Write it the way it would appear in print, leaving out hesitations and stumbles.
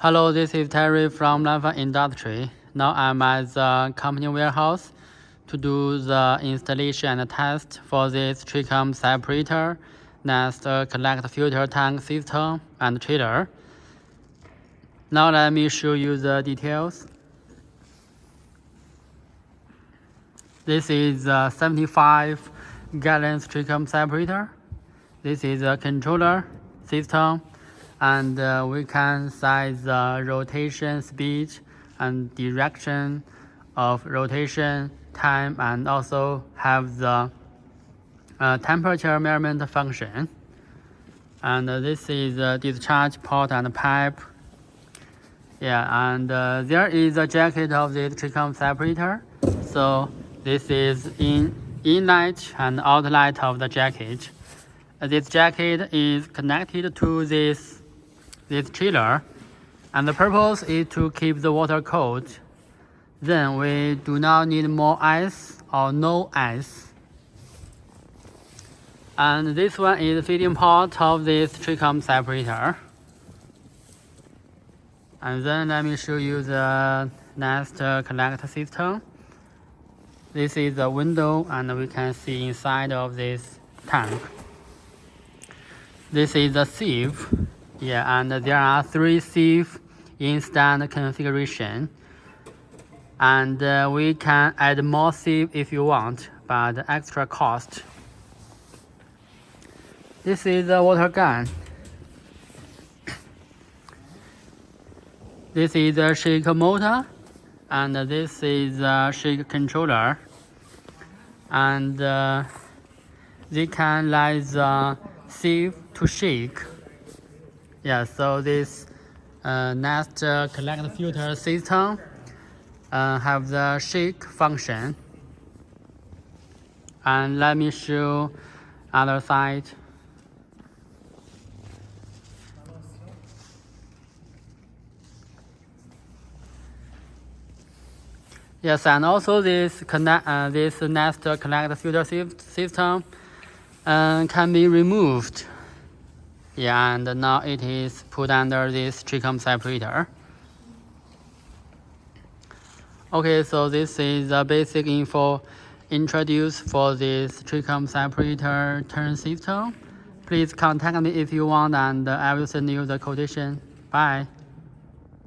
Hello, this is Terry from Lanfang Industry. Now I'm at the company warehouse to do the installation and test for this Trichome separator, next collect filter tank system and trailer. Now let me show you the details. This is a 75 gallons Trichome separator. This is a controller system, and we can set the rotation speed and direction of rotation time, and also have the temperature measurement function. And this is a discharge port and pipe. And there is a jacket of this Trichome separator. So this is inlet and outlet of the jacket. This jacket is connected to this chiller, and the purpose is to keep the water cold. Then we do not need more ice or no ice. And this one is the feeding port of this Trichome separator. And then let me show you the next collect system. This is the window, and we can see inside of this tank. This is the sieve, and there are 3 sieves in standard configuration. And we can add more sieve if you want, but extra cost. This is the water gun. This is the shake motor, and this is the shake controller. And they can let the sieve to shake. So this next collect filter system have the shake function. And let me show other side. And also this next collect filter system can be removed. And now it is put under this Trichome separator. Okay, so this is the basic info introduced for this Trichome separator turn system. Please contact me if you want, and I will send you the quotation. Bye.